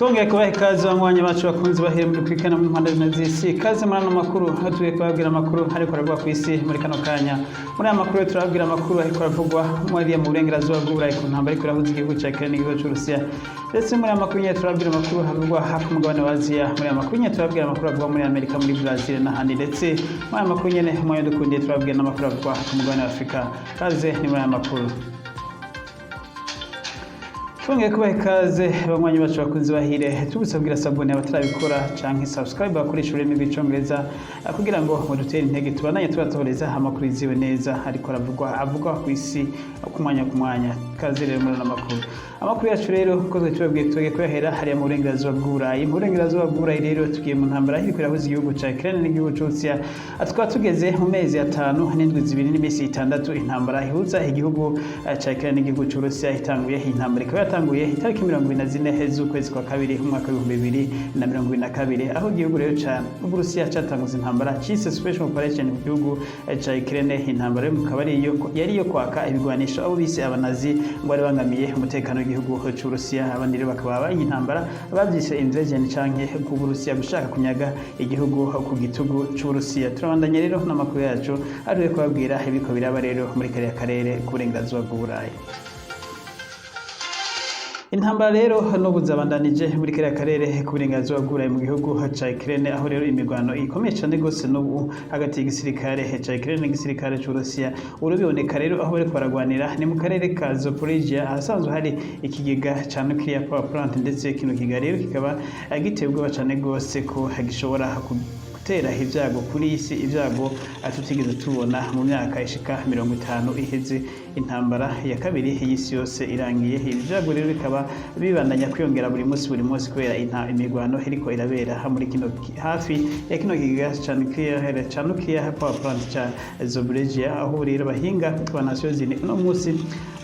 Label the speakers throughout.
Speaker 1: Twongeye kubaha ikaze banywanyi bacu bakunzi bahire muri kwikana mu mpande z'isi. Ikaze muri ano makuru hatuye kubabwira amakuru ariko aravugwa ku isi muri kano kanya. Muri aya makuru turababwira amakuru ariko aravugwa muri mu burengerazuba bw'Uburayi ku ntambara ariko irahuza igihugu cya Ukraine n'igihugu cy'Urusiya. Ndetse muri aya makuru nyine turababwira amakuru havugwa hafi umugabane wa Aziya. Muri aya makuru nyine turababwira amakuru avugwa muri Amerika, muri Brazil n'ahandi. Ndetse muri aya makuru nyine mwayo dukundiye turababwira n'amakuru avugwa hafi umugabane wa Afurika. Kaze ni muri aya makuru. Twongeye kubaha ikaze banywanyi bacu bakunzi bahire, tugusabwira sabone abatarabikora canke subscribe bakoresha ururimi rw'icongereza kugira ngo mudutere intege tubananye tubatohereza amakuru yiziwe neza ariko avugwa ku isi ku mwanya. Kaze rero muri amakuru. Amakuru yacu rero uko tubabwiye tugiye kuyahera hariya mu burengerazuba bw'Uburayi. Mu burengerazuba bw'Uburayi rero tugiye mu ntambara iriko irahuza igihugu ca Ukraine n'igihugu c'Urusiya. Tukaba tugeze mu mezi 5 n'indwi zibiri n'iminsi 6 intambara ihuza igihugu ca Ukraine n'igihugu c'Urusiya itanguye. Intambara ikaba yatanguye itariki 24 z'ukwezi kwa kabiri umwaka wa 2022 aho igihugu rero ca Uburusiya catanguza intambara cise special operation mu gihugu ca Ukraine. Intambara yo mu kabari yari yo kwaka ibigwanisho abo bise abanazi ngo bari bangamiye umutekano w'igihugu c'Urusiya. Abandi rero bakaba bayi intambara bavyise invasion canke ku Burusiya gushaka kunyaga igihugu ku gitugu c'Uburusiya. Turabandanya rero n'amakuru yacu ariwe kubabwira ibiko biraba rero muri kariya karere k'uburengerazuba bw'Uburayi. Intambara rero n'ubu zabandanije muri kariya karere k'uburengerazuba bw'Uburayi mu gihugu ca Ukraine, aho rero imigwano ikomeye cane gose n'ubu hagati y'igisirikare ca Ukraine n'igisirikare c'Urusiya. Urubiboneka rero aho bariko baragwanira ni mu karere ka Zaporizhia ahasanzwe hari ikigega ca nuclear power plant, ndetse kino kiga rero kikaba giteye ubwoba cane gose ko gishobora gutera ibyago kuri isi, ibyago tutigeze tubona mu myaka ishika 50 iheze intambara ya kabiri y'isi yose irangiye. Ibyago rero bikaba bibandanya kwiyongera buri munsi kubera imigwano iriko irabera muri kino hafi ya kino kiga ca nuclear power plant ca Zaporizhia, aho rero bahinga ba Nations Unies no munsi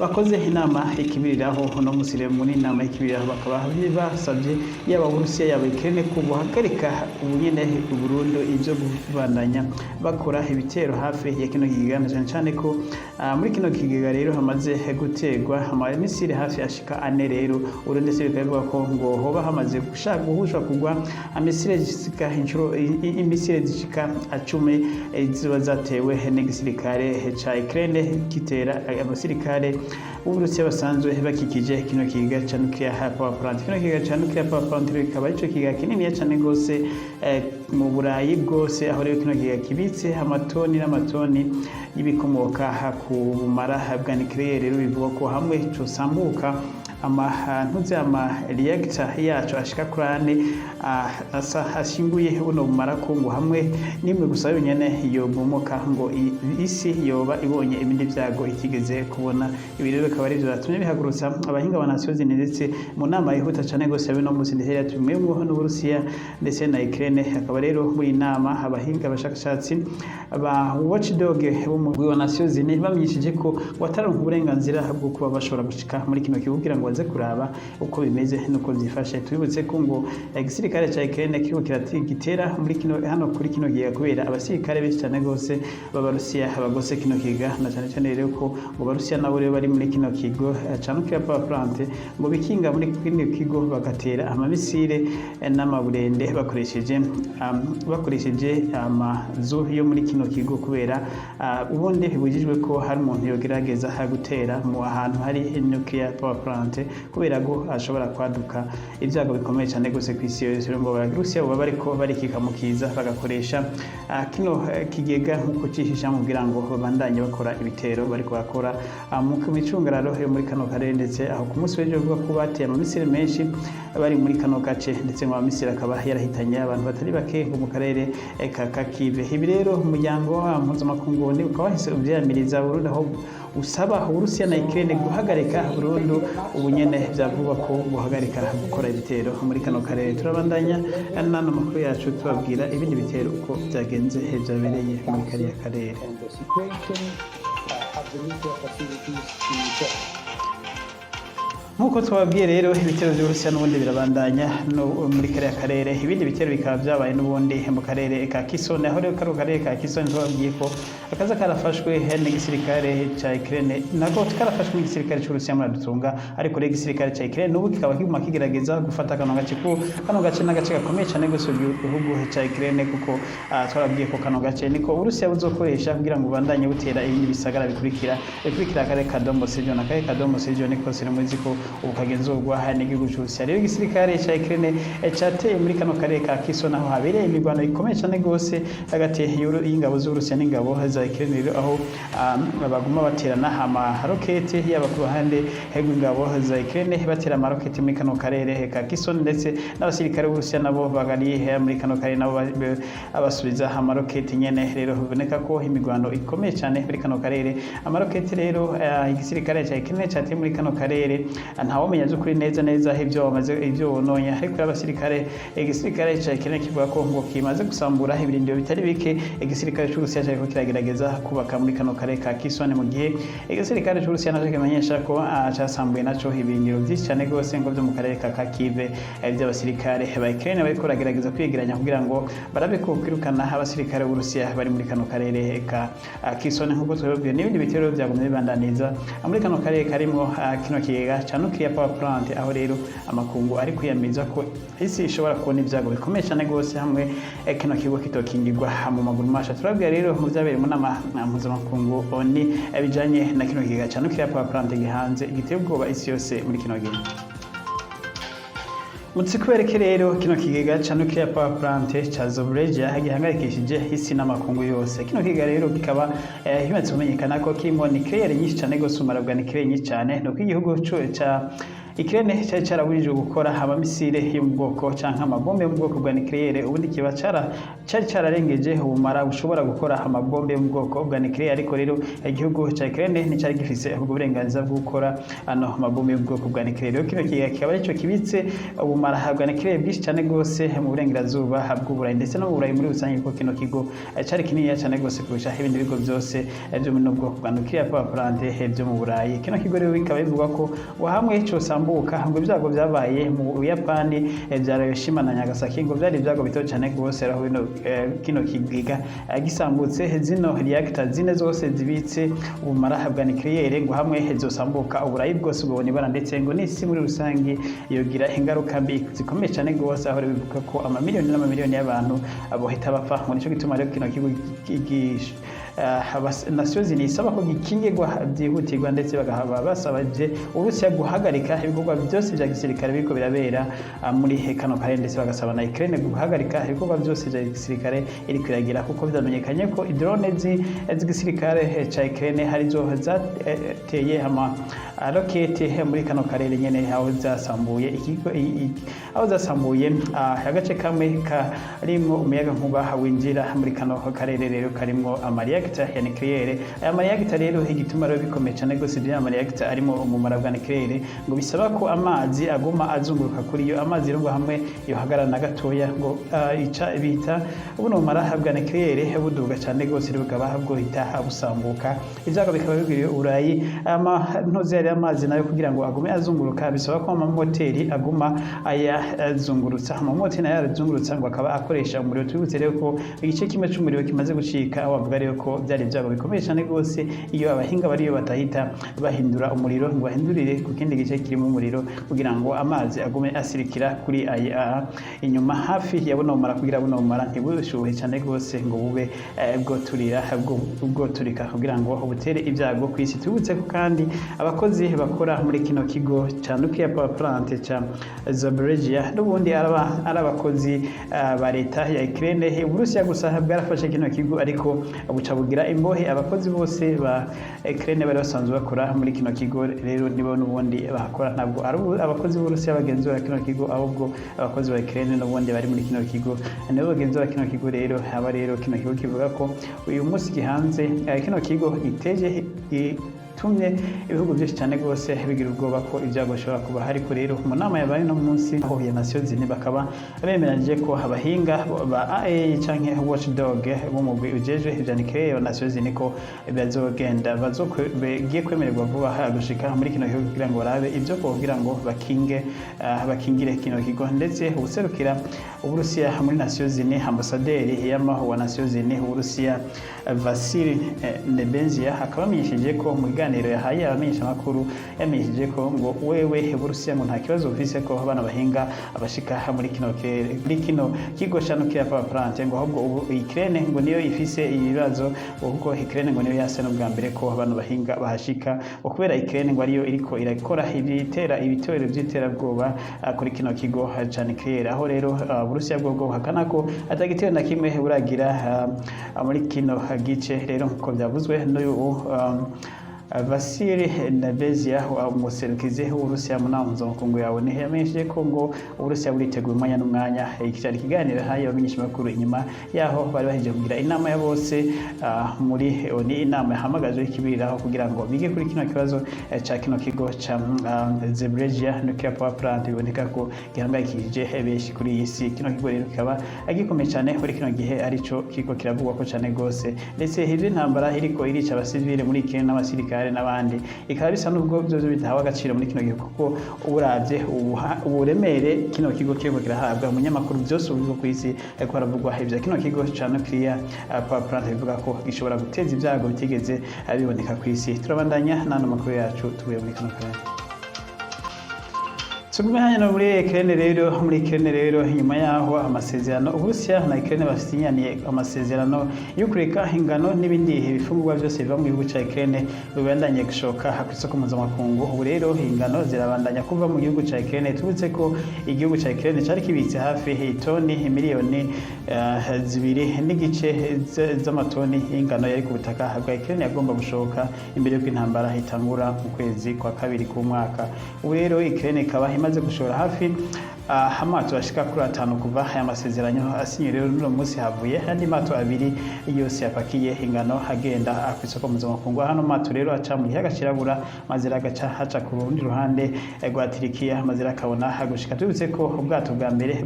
Speaker 1: bakoze inama ikibiriraho no munsi rero muri inama ikibiriraho bakaba basavye yaba Urusiya yaba Ukraine ko guhagarika ubunyene Burundi ivyo kubandanya bakora ibitero hafi ya kino kiga, cyane ko muri kino kiga rero hamaze gutegwa amamisire hafi ashika 4 rero. Ndetse bikavuga ko ngo hoba hamaze gushaka kugwa amisire zishika inshuro imisire zishika 10 ziba zatewe n'igisirikare ca Ukraine kitera abasirikare b'Uburusiya basanzwe bakikije kino kiga ca nuclear power plant. Kino kiga ca nuclear power plant kikaba ico kiga kinini cyane gose mu Burayi bwose, aho rero kino kiga kibitse amatoni n'amatoni y'ibikomoka ku bumara bwa nuclear. Rero bivuga ko hamwe cosambuka reactor yacu ashika kuri 4 hashinguye buno bumara ko ngo hamwe nimwe gusa yonyene yobomoka ngo isi yoba ibonye ibindi byago itigeze kubona. Ibi rero bikaba ari byo batumye bihagurutsa abahinga ba Nations Unies, ndetse mu nama yihuta cyane gose yabe no munsi ndetse yatumwemo n'Uburusiya ndetse na Ukraine. Akaba rero muri nama abahinga abashakashatsi ba watchdog bo mu wa Nations Unies bamyishije ko wataronka uburenganzira bwo kuba bashobora gushika muri kino kibuga kugira ngo baze kuraba uko bimeze nuko byifashe. Tubibutse ko ngo igisirikare ca Ukraine kiriko gitera muri hano kuri kino giga kubera abasirikare benshi cyane gose b'Abarusiya abagose kino kiga, na cyane cyane rero ko ngo Abarusiya nabo rero bari muri kino kigo ca nuclear power plant ngo bikinga muri kino kigo bagatera amamisire n'amaburende bakoresheje amazu yo muri kino kigo, kubera ubundi bibujijwe ko hari umuntu yogerageza gutera mu ahantu hari nuclear power plant kubera ko ashobora kwaduka ibyago bikomeye cyane gose ku isi yose. Ngo Abarusiya baba bariko barikika mu kiza bagakoresha kino kigega nkuko cishisha kugira ngo babandanye bakora ibitero bariko bakora mu micungararo yo muri kano karere. Ndetse aho ku munsi w'ejo ko bateye amamisire menshi bari muri kano gace, ndetse ngo amamisire akaba yarahitanye abantu batari bake mu karere ka Kyiv. Ibi rero umuryango mpuzamakungu ukaba wahise uvyamiriza Burundi, aho usaba Uburusiya na Ukraine guhagarika burundu ubunyene byavuga ko guhagarika gukora ibitero muri kano karere. Turabandanya n'ano makuru yacu tubabwira ibindi bitero uko byagenze byabereye muri kariya karere. nk'uko twababwiye rero ibitero by'Uburusiya n'ubundi birabandanya no muri kariya karere, ibindi bitero bikaba byabaye n'ubundi mu karere ka Kherson, aho rero karo karere ka Kherson twababwiye ko akaza karafashwe n'igisirikare ca Ukraine, nako karafashwe n'igisirikare c'Uburusiya muradutunga, ariko rero igisirikare ca Ukraine n'ubu kikaba kiguma kigerageza gufata kano gace n'agace gakomeye cane gose igihugu ca Ukraine, kuko twababwiye ko kano gace niko Uburusiya buzokoresha kugira ngo bandanye butera ibindi bisagara bikurikira akarere ka Donbas region. Akarere ka Donbas region niko siri muzi ko ubukagenzurwa n'igihugu cy'Uburusiya. Rero igisirikare ca Ukraine cateye muri kano karere ka Kherson, aho habereye imirwano ikomeye cyane gose hagati y'ingabo z'Uburusiya n'ingabo za Ukraine, rero aho baguma baterana amarokete yaba ku ruhande rw'ingabo za Ukraine batera amarokete muri kano karere ka Kherson, ndetse n'abasirikare b'Uburusiya nabo bagari muri kano karere nabo abasubiza amarokete nyene. Rero biboneka ko imirwano ikomeye cyane muri kano karere. Amarokete rero igisirikare ca Ukraine cateye muri kano karere ntawomenya z'ukuri neza ibyo bononye, ariko igisirikare ca Ukraine kivuga ko ngo kimaze gusambura ibirindiro bitari bike igisirikare c'Uburusiya cyariko kiragerageza kubaka muri kano karere ka Kherson, mu gihe igisirikare c'Uburusiya naco kimenyesha ko casambuye naco ibirindiro byinshi cyane gose ngo byo mu karere ka Kharkiv by'abasirikare ba Ukraine bariko baragerageza kwiyegeranya kugira ngo barabe ko kwirukana abasirikare b'Uburusiya bari muri kano karere ka Kherson. Nk'uko twabibwiye n'ibindi bitero byagumye bibandaniza muri kano karere karimo kino kigega ca nuclear power plant, aho rero amakungu ari kwiyamiza ko isi ishobora kubona ibyago bikomeye cyane gose hamwe kino kigo kitokingirwa mu maguru masha. Turabwira rero mu byabereye mu nama mpuzamakungu ONU bijanye na kino kigega ca nuclear power plant gihanze igiteye ubwoba isi yose muri kino gihe. Mutsikwereke rero kino kigega ca nuclear power plant ca Zaporizhzhia gihangayikishije isi n'amakungu yose. Kino kigega rero kikaba himaze kumenyekana ko kirimo nuclear nyinshi cyane gose, umara bwa nuclear nyinshi cyane, nuko igihugu ca Ukraine cyari caraburijwe gukora amamisire yo mu bwoko canke amabombe yo mu bwoko bwa nuclear, ubundi kiba cyari cararengeje ubumara bushobora gukora amabombe yo mu bwoko bwa nuclear, ariko rero igihugu ca Ukraine nticari gifise ubwo burenganzira bwo gukora ano mabombe yo mu bwoko bwa nuclear. Kino kigega kikaba arico kibitse ubumara bwa nuclear bwinshi cyane gose mu burengerazuba bw'Uburayi ndetse no mu Burayi muri rusange, kuko kino kigo cari kinini cyane gose kurusha ibindi bigo byose byo mu bwoko bwa nuclear power plant byo mu Burayi. Kino kigo rero bikaba bivuga ko wahamwe cyo sambuka ngo ibyago byabaye mu Buyapani bya Hiroshima na Nagasaki, ngo byari ibyago bito cyane gose, aho kino kigega gisambutse zino reactor zine zose zibitse ubumara bwa nuclear, ngo hamwe zosambuka Uburayi bwose ubone ibara, ndetse ngo n'isi muri rusange yogira ingaruka mbi zikomeye cyane gose, aho bivuga ko amamiliyoni n'amamiliyoni y'abantu abohita bapfa. Muri cyo gituma rero kino kigo Nations Unies isaba ko gikingirwa byihutirwa, ndetse bagahaba basabaje Uburusiya guhagarika ibikorwa byose bya gisirikare biriko birabera muri kano karere, ndetse bagasaba na Ukraine guhagarika ibikorwa byose bya gisirikare iri kwiragira, kuko byamenyekanye ko drone z'igisirikare ca Ukraine harizo zateye rokete muri kano karere nyene, aho zasambuye agace kamwe karimo umuyaga nkuba winjira muri kano karere, rero karimo amariyagita ya nuclear. Aya mariyagita rero igituma rero bikomeye cyane gose bya mariyagita arimo umumara bwa nuclear, ngo bisaba ko amazi aguma azunguruka kuri iyo amazi, rero hamwe yohagarana gatoya ngo bita ubuno mumara bwa nuclear buduga cyane gose, rero bukaba bwohita busambuka. Ibyago bikaba bigiriye Uburayi ntoze yari amazi nayo kugira ngo agume azunguruka, bisaba ko amamoteri aguma ayazungurutsa, amamoteri nayo yazungurutsa ngo akaba akoresha umuriro. Tubutse rero ko igice kimwe cy'umuriro kimaze gucika, wavuga rero ko byari ibyago bikomeye cyane gose iyo abahinga bariyo batahita bahindura umuriro ngo bahindurire ku kindi gice kirimo umuriro, kugira ngo amazi agume asirikira kuri inyuma hafi ya buno mumara, kugira buno mumara ntibushuhe cyane gose ngo bube bwoturika, kugira ngo ubutere ibyago ku isi. Tubutse ko kandi abakozi bakora muri kino kigo ca nuclear power plant ca Zaporizhzhia n'ubundi ari abakozi ba leta ya Ukraine. Uburusiya gusa bwarafashe kino kigo, ariko buca bugira imbohe abakozi bose ba Ukraine bari basanzwe bakora muri kino kigo, rero nibo n'ubundi bakora, ntabwo ari abakozi b'Uburusiya bagenzura kino kigo, ahubwo abakozi ba Ukraine n'ubundi bari muri kino kigo nibo bagenzura kino kigo. Rero haba rero kino kigo kivuga ko uyu munsi gihanze kino kigo iteje bitumye ibihugu byinshi cyane rwose bigira ubwoba ko ibyago bishobora kuba ariko rero mu nama yabaye no munsi aho ya Nations Unies bakaba bemeranyije ko abahinga ba AA canke watchdog bo mu ujejwe ivya nucleaire wa Nations Unies ko bazogenda bagiye kwemererwa vuba gushika muri kino gihugu kugira ngo barabe ibyo kugira ngo bakingire kino kigo ndetse ubuserukira Uburusiya muri Nations Unies ambasaderi yamaho wa Nations Unies Uburusiya Vasily Nebenzia akaba amenyesheje ko mu biganiro yahaye abamenyesha makuru yamenyesheje ko ngo wewe Uburusiya ngo nta kibazo bufise ko abana bahinga abashika muri kino kigo cya nuclear power plant ngo ahubwo ubu Ukraine ngo niyo ifise ibibazo kuko Ukraine ngo niyo yase no bwa mbere ko abantu bahinga bahashika kubera Ukraine ngo ariyo iriko irakora ibitero by'iterabwoba kuri kino kigo cya nuclear aho rero Uburusiya bwo buhakana ko atagitero na kimwe buragira muri kino gice rero nkuko byavuzwe n'uyu Vasily Nebenzia umuserukizi w'Uburusiya mu nama mpuzamakungu yabone yamenyesheje ko ngo Uburusiya buriteguye umwanya n'umwanya icyari kiganiro hayo abamenyesha makuru inyuma yaho bari bahejeje kugira inama ya bose muri oni inama yahamagajwe ikibiriraho kugira ngo bige kuri kino kibazo cya kino kigo cya Zaporizhzhia nuclear power plant biboneka ko gihangayikishije benshi kuri iyi si kino kigo rero kikaba gikomeye cyane muri kino gihe arico kigo kiravugwa ko cyane gose ndetse hirya intambara iriko irica abasivile muri Ukraine n'abasirikare n'abandi ikaba bisa n'ubwo byo bitahawe agaciro muri kino gihugu kuko uburavye uburemere kino kigo kiriko kirahabwa umunyamakuru byose ubivuga ku isi ariko haravugwa ibya kino kigo ca nuclear power plant bivuga ko gishobora guteza ibyago bitigeze biboneka ku isi turabandanya n'ano makuru yacu tubuye muri kino karere Sugumanya no muri Ukraine rero nyuma yaho amasezerano Uburusiya na Ukraine basinyaniye amasezerano yo kureka ingano n'ibindi bifungurwa byose biva mu gihugu cya Ukraine bibandanye gushoka ku isoko mpuzamakungu ubu rero ingano zirabandanya kuva mu gihugu cya Ukraine tubutse ko igihugu cya Ukraine cyari kibitse hafi itoni miliyoni 2 n'igice z'amatoni y'ingano yari ku butaka bwa Ukraine yagomba gushoka imbere y'uko intambara itangura mu kwezi kwa kabiri k'umwaka ubu rero Ukraine ikaba imaze gushora hafi amato ashika kuri 5 kuva aya masezerano asinye rero no munsi havuye andi mato abiri yose yapakiye ingano agenda ku isoko mpuzamakungu hano mato rero aca mu gihaga kirabura mazira agaca haca ku rundi ruhande rwa Turikiya mazira akabona hagushika tubutse ko ubwato bwa mbere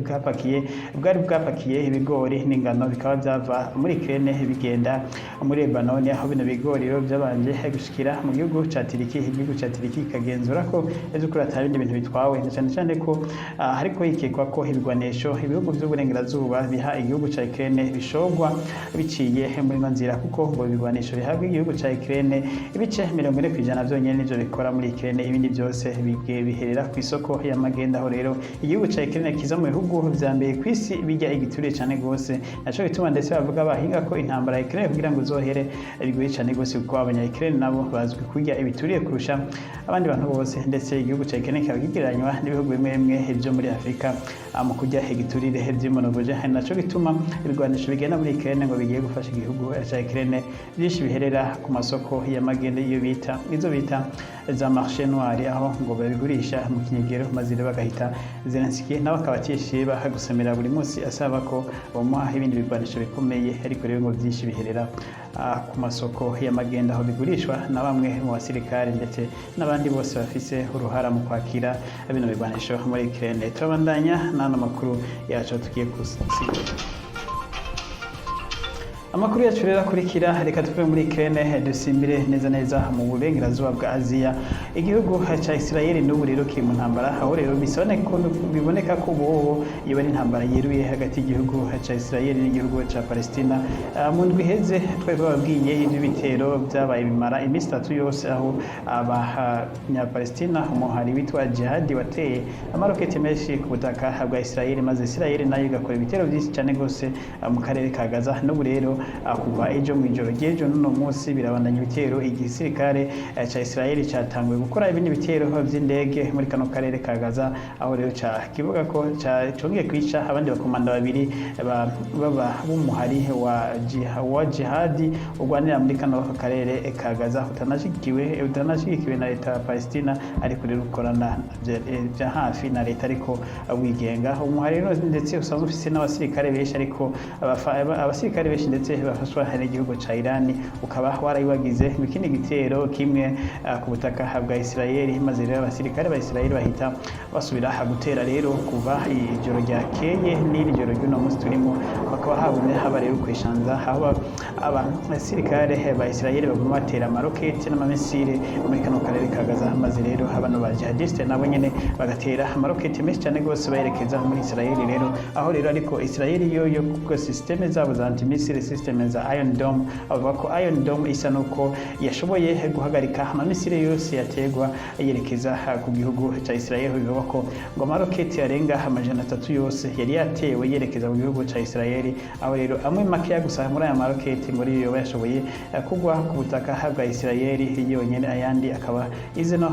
Speaker 1: bwapakiye ibigori n'ingano bikaba byava muri Ukraine bigenda muri Lebanon aho bino bigori rero byabanje gushikira mu gihugu cya Turikiya igihugu cya Turikiya kagenzura ko ejo kuri atabindi bintu bitwawe cyane ko ariko yikekwa ko ibigwanisho ibihugu by'uburengerazuba biha igihugu cya Ukraine bishogwa biciye muri nzira kuko ngo ibigwanisho bihabwa igihugu cya Ukraine ibice 40% byonyine nivyo bikora muri Ukraine ibindi byose biherera ku isoko y'amagenda aho rero igihugu cya Ukraine kiza mu bihugu vya mbere ku isi bijya igituriye cyane gose naco bituma ndetse bavuga bahinga ko intambara ya Ukraine kugira ngo zohere bigoye cyane gose kuko abanya Ukraine nabo bazwi kurya ibituriye kurusha abandi bantu bose ndetse igihugu cya Ukraine kigereranywa n'ibihugu bimwe byo muri Afrika mu kujya igiturire by'imonogoje naco bituma ibigwanisho bigenda muri Ukraine ngo bigiye gufasha igihugu cya Ukraine byinshi biherera ku masoko y'amagende iyo bita za marché noir aho ngo babigurisha mu kinyegero mazire bagahita Zelensky nawe akabatishiye bahagusemera buri munsi asaba ko bamuha ibindi bigwanisho bikomeye ariko rero ngo byinshi biherera ku masoko y'amagenda aho bigurishwa na bamwe mu basirikare ndetse n'abandi bose bafise uruhara mu kwakira bino bigwanisho muri Ukraine turabandanya n'ano makuru yacu tugiye kusiga amakuru yacu rero akurikira reka tuve muri Ukraine dusimbire neza mu burengerazuba bwa Aziya igihugu cya Israel n'ubu rero kiri mu ntambara aho rero biboneka ko ubu iyo ari intambara yeruye hagati y'igihugu cya Israel n'igihugu cya Palestina mu ndwi iheze twari bababwiye ibyo bitero byabaye bimara iminsi 3 yose aho abanyapalestina umuhari witwa Jihad wateye amaroketi menshi ku butaka bwa Israel maze Israel nayo igakora ibitero byinshi cyane gose mu karere ka Gaza n'ubu rero kuva ejo mu ijoro ry'ejo n'uno munsi birabandanya ibitero igisirikare cya Israel cyatanguye gukora ibindi bitero by'indege muri kano karere ka Gaza aho rero kivuga ko cyongeye kwica abandi bakomanda babiri b'umuhari wa Jihad urwanira muri kano karere ka Gaza utanashigikiwe na leta ya Palestina ariko rero ukorana bya hafi na leta ariko wigenga umuhari ndetse usanzwe ufise n'abasirikare benshi ariko abasirikare benshi ndetse bose bafashwa n'igihugu ca Iran ukaba warabibagize mu kindi gitero kimwe ku butaka bwa Israeli, maze rero abasirikare ba Israeli bahita basubira gutera rero kuva ijoro ryakeye n'iri joro ry'uno munsi turimo, bakaba habonye haba rero kwishanza haba abasirikare ba Israeli baguma batera amaroketi n'amamisire muri kano karere ka Gaza, maze rero abano ba jihadiste nabo nyene bagatera amaroketi menshi cyane gose bayerekeza muri Israeli rero, aho rero ariko Israeli yo kuko systeme zabo za anti-missile system za Iron Dome, avuga ko Iron Dome isa nuko yashoboye guhagarika amamisire yose yategwa yerekeza ku gihugu ca Israeli, bivuga ko ngo amaroketi yarenga 300 yose yari yatewe yerekeza ku gihugu ca Israeli, aho rero amwe make gusa muri aya maroketi muri yo yashoboye kugwa ku butaka bwa Israeli yonyene, ayandi akaba izino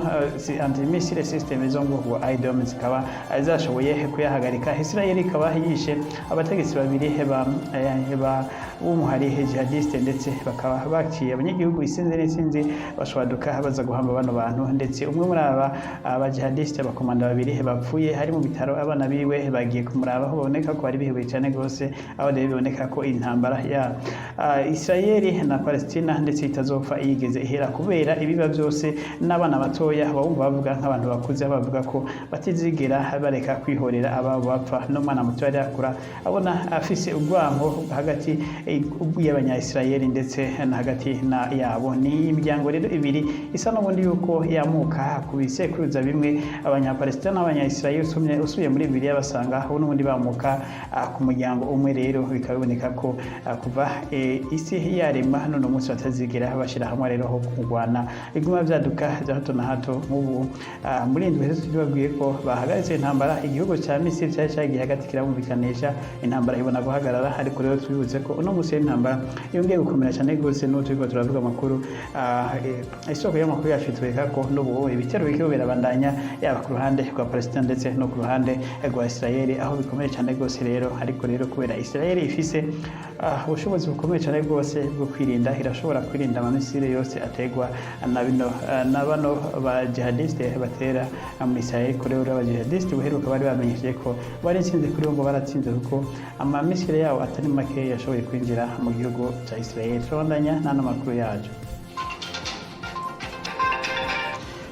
Speaker 1: anti-missile system zo ngo Iron Dome zikaba zashoboye kuyahagarika. Israeli ikaba yishe abategetsi babiri b'umuhari jihadiste ndetse bakaba baciye abanyagihugu isinzi n'isinzi bashwaduka baza guhamba bano bantu, ndetse umwe muri aba jihadiste abakomanda babiri bapfuye hari mu bitaro, abana biwe bagiye kumuraba aho baboneka ko bari bihuye cyane gose, aho rero biboneka ko intambara ya Israeli na Palestina ndetse itazopfa yigeze ihera kubera ibiba byose n'abana batoya bumva bavuga nk'abantu bakuze bavuga ko batizigera bareka kwihorera ababo bapfa, n'umwana muto yari akura abona afise urwango hagati y'abanya-Israeli ndetse na hagati na yabo. Ni imiryango rero ibiri isa n'ubundi yuko yamuka ku bisekuruza bimwe, abanya-Palestina n'abanya-Israeli usubiye muri Bibiliya basanga aho n'ubundi bamuka ku muryango umwe, rero bikaba biboneka ko kuva isi yarema none umunsi batazigera bashira hamwe rero ho kurwana iguma byaduka za hato na hato. Nk'ubu muri indwi heze tubabwiye ko bahagaritse intambara, igihugu cya Misiri cyari cyagiye hagati kirabumvikanisha intambara ibona guhagarara, ariko rero tubibutse ko uno munsi intambara yongeye gukomera cyane gose, no turiko turavuga amakuru isoko y'amakuru yacu twereka ko n'ubu ibitero bikiro birabandanya yaba ku ruhande rwa Palestina ndetse no ku ruhande rwa Israeli, aho bikomeye cyane gose rero. Ariko rero kubera Israeli ifise ubushobozi bukomeye cyane gose bwo kwirinda, irashobora kwirinda amamisire yose ategwa na bano ba jihadiste batera muri Israeli. Kuri rero aba jihadiste buheruka bari bamenyesheje ko bari intsinzi kuri bo, ngo baratsinze kuko amamisire yabo atari make yashoboye kwinjira mu gihugu cya Israeli. Turabandanya n'ano makuru yacu.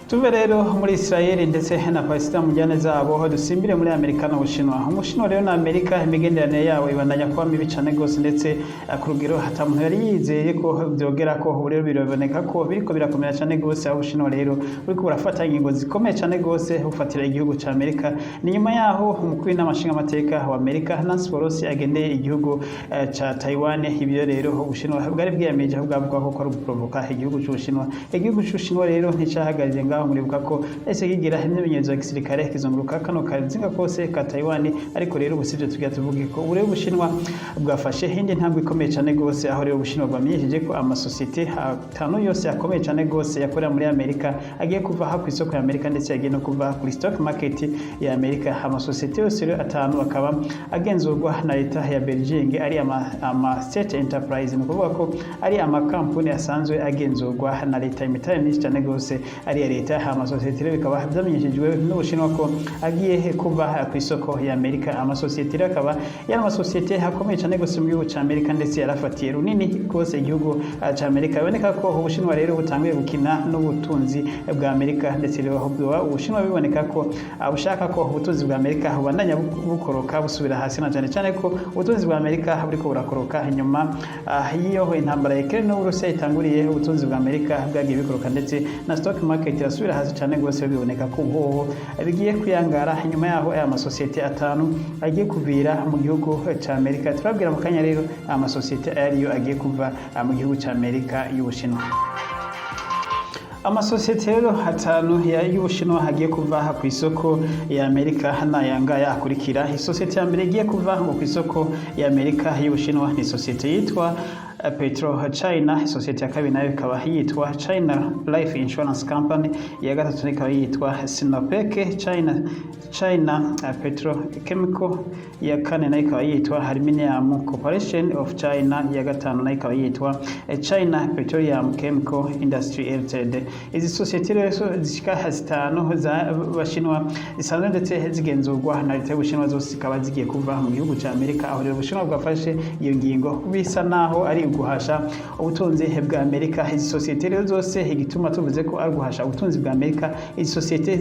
Speaker 1: Tuve rero muri Israeli ndetse na Palestina mu njyane zabo, dusimbire muri Amerika na Bushinwa. Umushinwa rero na Amerika imigenderanire yabo ibandanya kuba mibi cyane gose, ndetse ku rugero hata muntu yari yizeye ko byogera ko ubu rero biraboneka ko biriko birakomera cyane gose, aho Bushinwa rero buriko burafata ingingo zikomeye cyane gose bufatira igihugu cya Amerika. Ni nyuma yaho umukuru w'amashinga amateka wa Amerika Nancy Pelosi agendeye igihugu ca Taiwan. Ibyo rero Bushinwa bwari bwiyameje bwavuga ko ari guprovoka igihugu cy'Ubushinwa. Igihugu cy'Ubushinwa rero nticahagaze ngaho, muribuka ko ese kigira imyimenyerezo ya gisirikare kizunguruka kano kazinga kose ka Taiwan, ariko rero ubusivyo tugiye tuvuge ko ubu rero Bushinwa bwafashe hindi ntambwe ikomeye cyane gose, aho rero Bushinwa bwamenyesheje ko amasosiyete atanu yose akomeye cyane gose yakorera muri Amerika agiye kuva ha ku isoko ya Amerika, ndetse yagiye no kuva kuri stock market ya Amerika. Amasosiyete yose rero atanu akaba agenzurwa na leta ya Beijing, ari ama state enterprise, ni ukuvuga ko ari amakampuni asanzwe agenzurwa na leta imitari myinshi cyane gose ari ya leta. Amasosiyete rero bikaba byamenyeshejwe n'Ubushinwa ko agiye kuva ku isoko ya Amerika. Amasosiyete rero akaba yari amasosiyete akomeye cyane gose mu gihugu cya Amerika, ndetse yarafatiye runini rwose igihugu cya Amerika. Biboneka ko Ubushinwa rero butangiye gukina n'ubutunzi bwa Amerika, ndetse rero Ubushinwa biboneka ko bushaka ko ubutunzi bwa Amerika bubandanya bukoroka busubira hasi, na cyane cyane ko ubutunzi bwa Amerika buriko burakoroka inyuma y'iyo intambara ya Ukraine n'Uburusiya itanguriye. Ubutunzi bwa Amerika bwagiye bikoroka, ndetse na stock market irasubira hasi cyane gose, biboneka ko ubu bigiye kuyangara inyuma yaho aya masosiyete atanu agiye kuvira mu gihugu cya Amerika. Turabwira mu kanya rero amasosiyete ariyo agiye kuva mu gihugu cya Amerika y'Ubushinwa. Amasosiyete rero atanu y'Ubushinwa hagiye kuva ku isoko ya Amerika n'ayangaya akurikira. Isosiyete ya mbere igiye kuva ku isoko ya Amerika y'Ubushinwa ni isosiyete yitwa Petro China, isosiyete ya kabiri nayo ikaba yitwa China Life Insurance Company, iya gatatu ikaba yitwa Sinopec China Petrochemical, iya kane nayo ikaba yitwa Aluminium Corporation of China, iya gatanu nayo ikaba yitwa China Petroleum Chemical Industry Ltd. Izi sosiyete rero zishika zitanu z'Abashinwa zisanzwe ndetse zigenzurwa na leta y'Ubushinwa, zose zikaba zigiye kuva mu gihugu cya Amerika, aho rero Ubushinwa bwafashe iyo ngingo bisa naho ari uguhasha ubutunzi bwa Amerika. Izi sosiyete rero zose igituma tuvuze ko ari guhasha ubutunzi bwa Amerika, izi sosiyete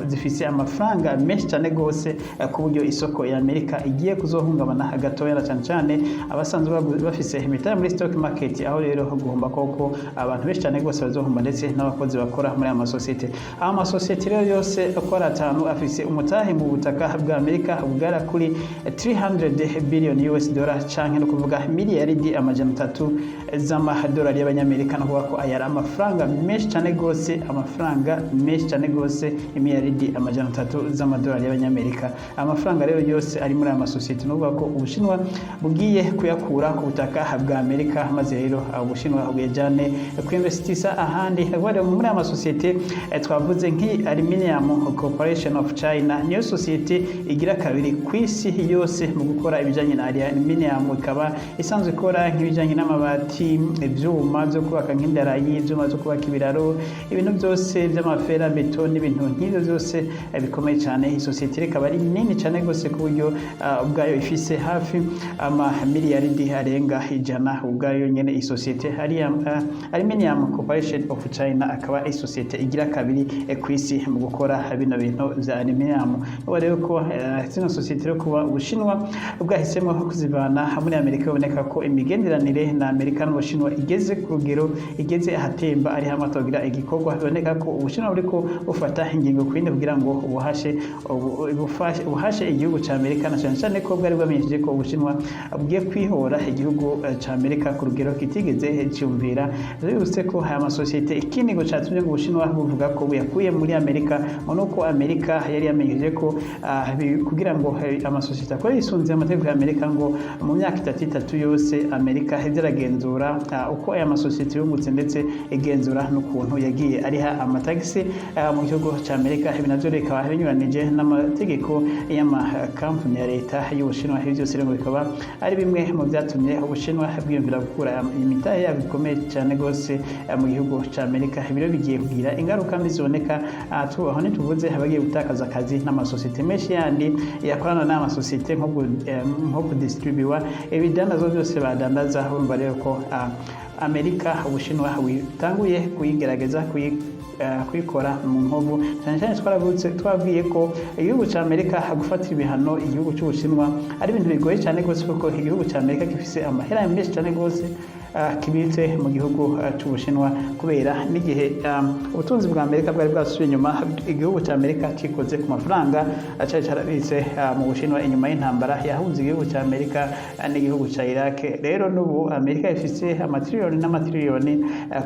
Speaker 1: zifise amafaranga menshi cyane gose ku buryo isoko ya Amerika igiye kuzohungabana gatoya, cyane cyane abasanzwe bafise imitari muri stock market, aho rero guhomba koko abantu benshi cyane gose bazohomba, ndetse n'abakozi bakora muri aya masosiyete. Amasosiyete rero yose akora atanu afise umutahe mu butaka bwa Amerika bugara kuri 300 billion US dollar, canke no kuvuga miliyaridi amajana 3 z'amadolari y'abanyamerika, no kuvuga ko ayari amafaranga menshi cyane gose, imiliyaridi amajana 3 z'amadolari y'abanyamerika. Amafaranga rero yose ari muri aya masosiyete, no kuvuga ko Ubushinwa bugiye kuyakura ku butaka bwa Amerika, maze rero Ubushinwa buyajane kuinvestisa ahandi. Muri aya masosiyete twavuze nk'Aluminium Corporation of China, niyo sosiyete igira kabiri ku isi yose mu gukora ibijanye na aluminium, ikaba isanzwe ikora nk'ibijanye n'amabati, ivyuma byo kubaka nk'indarayi, ivyuma byo kubaka ibiraro, ibintu byose by'amafera beton, n'ibintu nk'ivyo byose bikomeye cyane. Isosiyete ikaba ari nini cyane gose ku buryo ubwayo ifise hafi miliyaridi arenga 100 ubwayo nyene. Isosiyete Aluminium Corporation of China akaba isosiyete igira kabiri ku isi mu gukora bino bintu vya aluminium. Ubu rero ko zino sosiyete rero kuba Ubushinwa bwahisemo kuzivana muri Amerika, biboneka ko imigenderanire na Amerika n'Ubushinwa igeze ku rugero, igeze ahatemba, ari hamwe togira igikorwa. Biboneka ko Ubushinwa buriko bufata ingingo kwinde kugira ngo buhashe igihugu cya Amerika, na cyane cyane ko bwari bwamenyesheje ko Ubushinwa bugiye kwihora igihugu cya Amerika ku rugero kitigeze cyumvira. Rero ko aya masosiyete ikinigo cyatumye ngo Ubushinwa buvuga ko buyakuye muri Amerika, nuko Amerika yari yamenyeje ko kugira ngo amasosiyete akore yisunze amategeko ya Amerika, ngo mu myaka itatu yose Amerika izaragenzura uko aya masosiyete yungutse, ndetse igenzura n'ukuntu yagiye ariha amatagisi mu gihugu cya Amerika. Ibi navyo bikaba binyuranije n'amategeko y'amakampani ya leta y'Ubushinwa. Ibi byose rero bikaba ari bimwe mu byatumye Ubushinwa bwiyumvira gukura imitahe yabo ikomeye cyane gose mu gihugu cya Amerika. Ibi rero bigiye kugira ingaruka mbi ziboneka, aho ntituvuze abagiye gutakaza akazi n'amasosiyete menshi yandi yakorana n'amasosiyete nko kudistribuwa ibidandazwa byose badandaza. Urumva rero ko Amerika Ubushinwa witanguye kuyigerageza kuyikora mu nkovu, cyane cyane twabwiye ko igihugu cya Amerika gufatira ibihano igihugu cy'Ubushinwa ari ibintu bigoye cyane gose, kuko igihugu cya Amerika gifise amahera menshi cyane gose kibitse mu gihugu cy'Ubushinwa, kubera n'igihe ubutunzi bwa Amerika bwari bwasubiye inyuma, igihugu cya Amerika kikoze ku mafaranga cyari carabitse mu Bushinwa inyuma y'intambara yahuze igihugu cya Amerika n'igihugu cya Iraq. Rero n'ubu Amerika ifise amatiriyoni n'amatiriyoni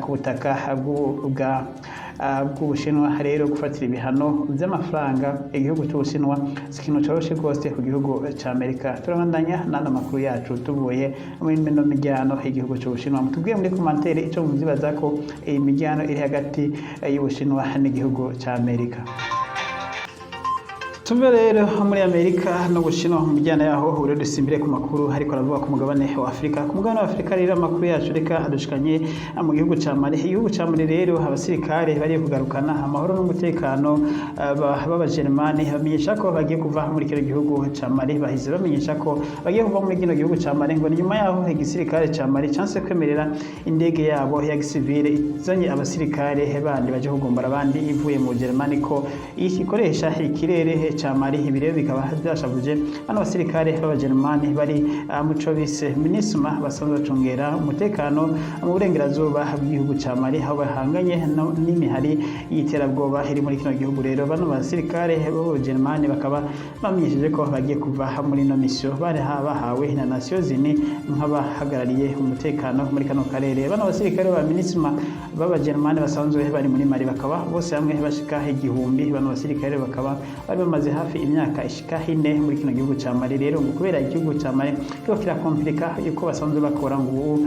Speaker 1: ku butaka bw'Ubushinwa. Rero gufatira ibihano by'amafaranga igihugu cy'Ubushinwa si ikintu coroshe rwose ku gihugu cya Amerika. Turabandanya n'ano makuru yacu tuvuye muri mino mijyano y'igihugu cy'Ubushinwa. Mutubwiye muri komantere ico muzibaza ko iyi mijyano iri hagati y'Ubushinwa n'igihugu cya Amerika. Tuve rero muri Amerika no Bushinwa mu bijyana yaho hure dusimbire ku makuru ariko aravuga ku mugabane wa Afrika. Ku mugabane wa Afrika rero amakuru yacu reka adushikanye mu gihugu cya Mali. Igihugu cya Mali rero abasirikare bari kugarukana amahoro n'umutekano b'abajerumani, bamenyesha ko bagiye kuva muri kino gihugu cya Mali. Bahize bamenyesha ko bagiye kuva muri kino gihugu cya Mali, ngo nyuma yaho igisirikare cya Mali cyanse kwemerera indege yabo ya gisivile izanye abasirikare bandi baje kugombora abandi ivuye mu Germany, ko ikoresha ikirere cya Mali. Ibi rero bikaba byashavuje bano basirikare b'abajerumani bari muco bise MINUSMA, basanzwe bacungera umutekano mu burengerazuba bw'igihugu cya Mali, aho bahanganye n'imihari y'iterabwoba iri muri kino gihugu. Rero bano basirikare b'abajerumani bakaba bamenyesheje ko bagiye kuva muri ino mission bari bahawe na Nations Unies nk'abahagarariye umutekano muri kano karere. Bano basirikare ba MINUSMA b'abajerumani basanzwe bari muri Mali bakaba bose hamwe bashika 1000. Bano basirikare bakaba bari bamaze bamaze hafi imyaka ishika 4 muri kino gihugu ca Mali rero ngo kubera igihugu ca Mali cyo kirakomplika yuko basanzwe bakora ngo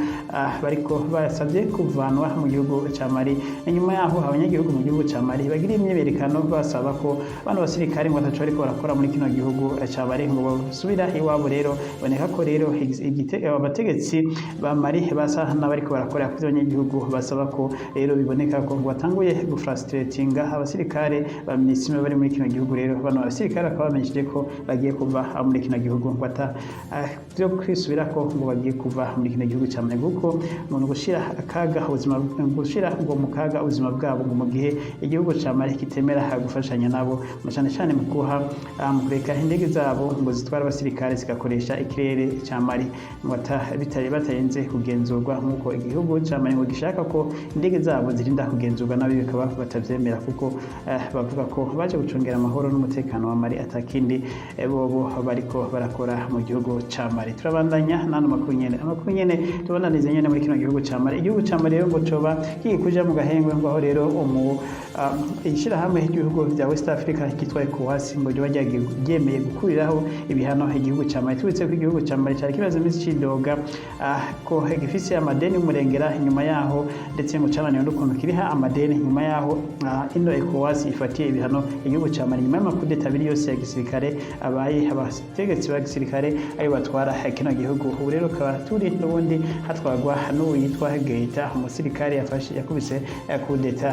Speaker 1: bariko basabye kuvanwa mu gihugu ca Mali inyuma yaho abanyagihugu mu gihugu ca Mali bagira imyerekano basaba ko bano basirikare ngo ataco ariko barakora muri kino gihugu ca Mali ngo basubira iwabo rero boneka ko rero abategetsi ba Mali basa n'abariko barakora ku abanyagihugu basaba ko rero biboneka ko batanguye gufrustratinga abasirikare ba MINUSMA bari muri kino gihugu rero bano abasirikare akaba bamenyesheje ko bagiye kuva muri kino gihugu ngo byo kwisubira ko ngo bagiye kuva muri kino gihugu cyane kuko umuntu gushira akaga ubuzima gushira ngo mu kaga ubuzima bwabo ngo mu gihe igihugu ca Mali kitemera gufashanya nabo cyane cyane mu kuha mu kureka indege zabo ngo zitwara abasirikare zigakoresha ikirere ca Mali ngo bitari batayenze kugenzurwa nk'uko igihugu ca Mali ngo gishaka ko indege zabo zirinda kugenzurwa nabi bikaba batavyemera kuko bavuga ko baje gucungera amahoro n'umutekano wa Mali atakindi bobo bariko barakora mu gihugu ca Mali. Turabandanya nano makuru nyene tubonanize nyene muri kino gihugu ca Mali. Igihugu ca Mali rero ngo coba kikuja mu gahengwe ngo aho rero ishira hamwe igihugu vya West Africa kitwaye kuwasi ngo ryo ryemeye gukuriraho ibihano igihugu ca Mali. Tubitse ko igihugu ca Mali cyari kibazo imisi cidoga ko gifise amadeni umurengera inyuma yaho ndetse ngo cananiwe n'ukuntu kiriha amadeni inyuma yaho ino ECOWAS ifatiye ibihano igihugu ca Mali nyuma y'amakudeta abiri yose ya gisirikare abaye abategetsi ba gisirikare ayo batwara kino gihugu. Ubu rero kaba turi n'ubundi hatwagwa n'uwo yitwa Geita umusirikare yafashe yakubise kudeta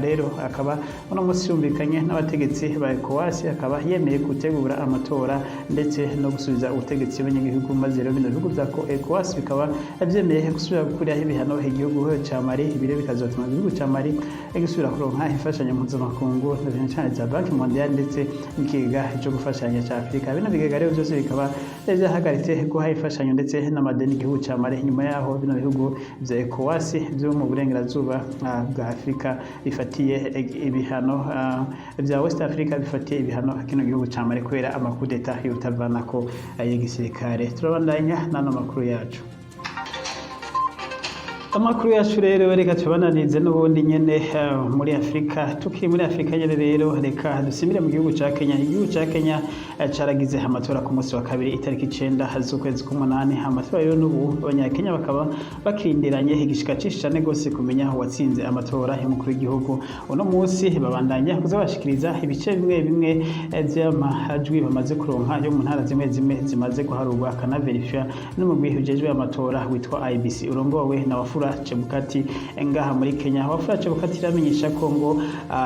Speaker 1: rero akaba uno musi yumvikanye n'abategetsi ba ECOWAS akaba yemeye gutegura amatora ndetse no gusubiza ubutegetsi bw'igihugu maze rero bino bihugu bya ECOWAS bikaba byemeye gusubira gukuraho ibihano igihugu ca Mali ibiro bikazotuma igihugu ca Mali gisubira kuronka imfashanyo mpuzamakungu cyane za Banki Mondiale ndetse n'ikiga cyo gufashanya ca Afrika. Bino bigega rero byose bikaba byahagaritse guha imfashanyo ndetse n'amadeni igihugu ca Mali nyuma yaho bino bihugu bya ECOWAS byo mu burengerazuba bwa Afrika bifatiye ibihano bya West Africa bifatiye ibihano kino gihugu ca Mali kubera amakudeta y'utavanako y'igisirikare. Turabandanya nano makuru yacu. Amakuru yacu rero reka tubananize n'ubundi nyene muri Afrika tukiri muri Afrika nyene rero reka dusimire mu gihugu ca Kenya. Igihugu ca Kenya caragize amatora ku munsi wa kabiri itariki 9 z'ukwezi k'umunani. Amatora rero n'ubu abanyakenya bakaba bakirindiranye igishika cishane gose kumenya uwatsinze amatora y'umukuru w'igihugu. Uno munsi babandanya kuzabashikiriza ibice bimwe bimwe vy'amajwi bamaze kuronka yo mu ntara zimwe zimaze guharurwa akanaverifya n'umugwi ujejwe amatora witwa IBC urongowe na Chebukati ngaha muri Kenya. Wafula Chebukati iramenyesha ko ngo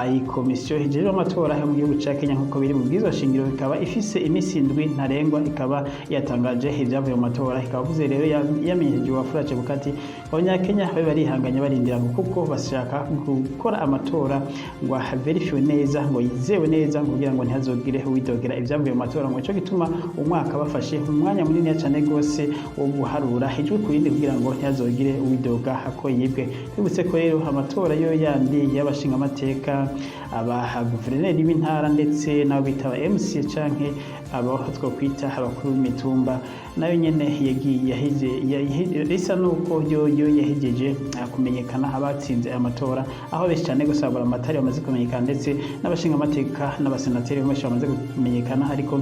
Speaker 1: iyi komisiyo ijejwe amatora yo mu gihugu ca Kenya nkuko biri mu bwizo shingiro ikaba ifise imisi 7 ntarengwa ikaba yatangaje ibyavuye mu matora. Ikaba vuze rero yamenyesheje Wafula Chebukati abanyakenya barihanganye barindira kuko bashaka gukora amatora ngo verify neza ngo yizewe neza kugira ngo ntihazogire uwidogera ibyavuye mu matora. Ngo cyo gituma umwaka bafashe umwanya munini cyane gose wo guharura ijwi kurindi kugira ngo ntihazogire uwidoga hako yibwe. Twibutse ko rero amatora yo yandi y'abashinga amateka aba guverineri b'intara ndetse nabo bitaba MC canke abo twokwita abakuru b'imitumba nayo nyene yagiye risa nuko yo yahigeje kumenyekana abatsinze amatora aho beshi cyane gusabura amatari bamaze kumenyekana ndetse n'abashinga amateka n'abasenateri bamwe bamaze kumenyekana ariko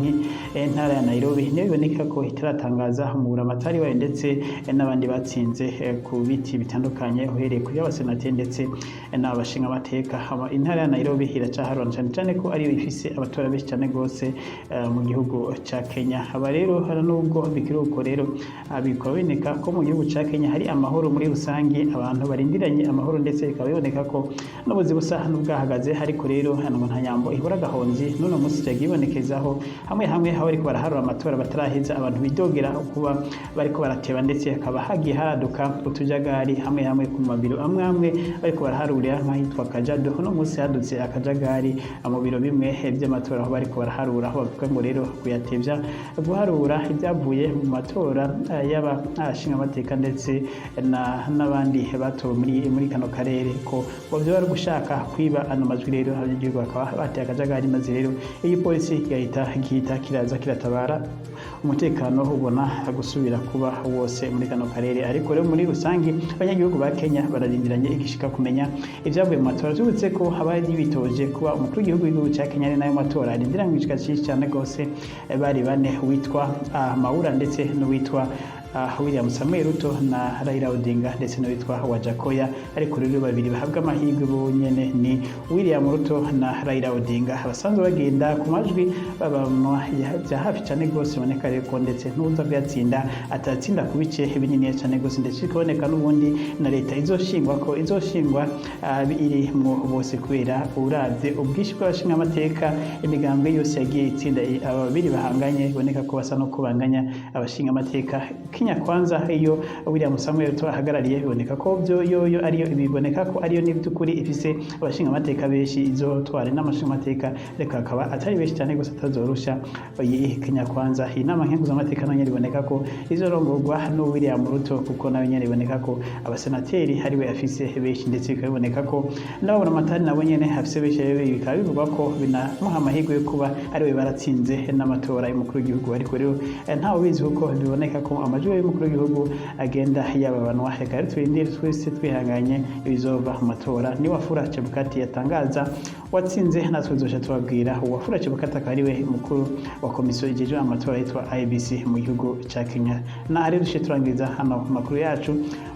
Speaker 1: ntara ya Nairobi niyo biboneka ko itaratangaza umubura amatari wayo ndetse n'abandi batsinze ku biti bitandukanye uhereye kuri abasenateri ndetse n'abashinga amateka. Intara ya Nairobi iracaharura cyane ko ari ifise abatora beshi cyane gose mu gihugu ca Kenya. Aba rero hari nubwo bikiruko rero abikora bineka ko mu gihugu ca Kenya hari amahoro muri rusangi abantu barindiranye amahoro ndetse bikaba biboneka ko n'ubuzi busa n'ubwahagaze ariko rero hano nta nyambo ihora gahonzi none musi cyagibonekezaho hamwe aho ariko baraharura amatora bataraheza abantu bidogera kuba bariko barateba ndetse akaba hagiye haraduka utujagari hamwe ku mabiro amwe bariko baraharurira nk'ahitwa Kajado. No musi hadutse akajagari mu biro bimwe by'amatora aho bariko baraharura aho bavuga ngo rero kuyatevya guharura ibyavuye mu matora y'abashinga amateka ndetse n'abandi bato muri kano karere ko byo bari gushaka kwiba ano majwi rero abanyagihugu bakaba bateye akajagari maze rero iyi polisi gahita kiraza kiratabara umutekano ubona gusubira kuba wose muri kano karere ariko rero muri rusange abanyagihugu ba Kenya bararindiranye igishika kumenya ivyavuye mu matora tubutse ko abari bitoje kuba umukuru w'igihugu w'igihugu cya Kenya ari nayo matora arindiranye igishika cyane gose bari bane witwa Maura ndetse n'uwitwa William Samuel Ruto na Raila Odinga ndetse n'uwitwa Wajakoya ariko rero babiri bahabwa amahirwe bonyene ni William Ruto na Raila Odinga basanzwe bagenda ku majwi babamwa ya hafi cyane gose boneka reko ndetse n'uza byatsinda atatsinda ku bice binini cyane gose ndetse kuboneka n'ubundi na leta izoshingwa iri mu bose kubera uravye ubwishi bw'abashinga amateka imigambwe yose yagiye itsinda ababiri bahanganye boneka ko basa no kubanganya abashinga amateka Kenya Kwanza iyo William Samuel Ruto ahagarariye biboneka ko byo yoyo ariyo ibiboneka ko ariyo n'ibyukuri ifise abashinga amateka benshi izotware n'amashinga amateka reka akaba atari benshi cyane gusa atazorusha iyi Kenya Kwanza inama nkenguza amateka nayo iboneka ko izorongorwa no William Ruto kuko nayo nyene iboneka ko abasenateri hariwe afise benshi ndetse bikaboneka ko n'ababona amatari nabo nyene afise benshi bikaba bivugwa ko binamuha amahirwe yo kuba ariwe baratsinze n'amatora y'umukuru w'igihugu ariko rero ntawe bizi kuko biboneka ko amajwi y'umukuru w'igihugu agenda yababanwa reka rero turindire twese twihanganye ibizova mu matora ni Wafula Chebukati yatangaza watsinze natwe tuzoca tubabwira Wafula Chebukati akaba ariwe mukuru wa komisiyo ijeje amatora yitwa IEBC mu gihugu cya Kenya na rero dushe turangiriza hano makuru yacu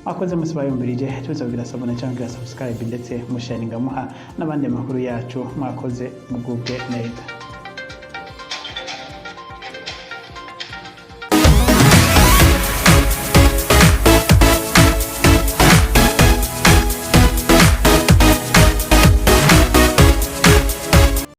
Speaker 1: mwakoze musi bayumvirije tuzabwira sabone cyangwa subscribe ndetse musharinga muha n'abandi makuru yacu mwakoze mugubwe neza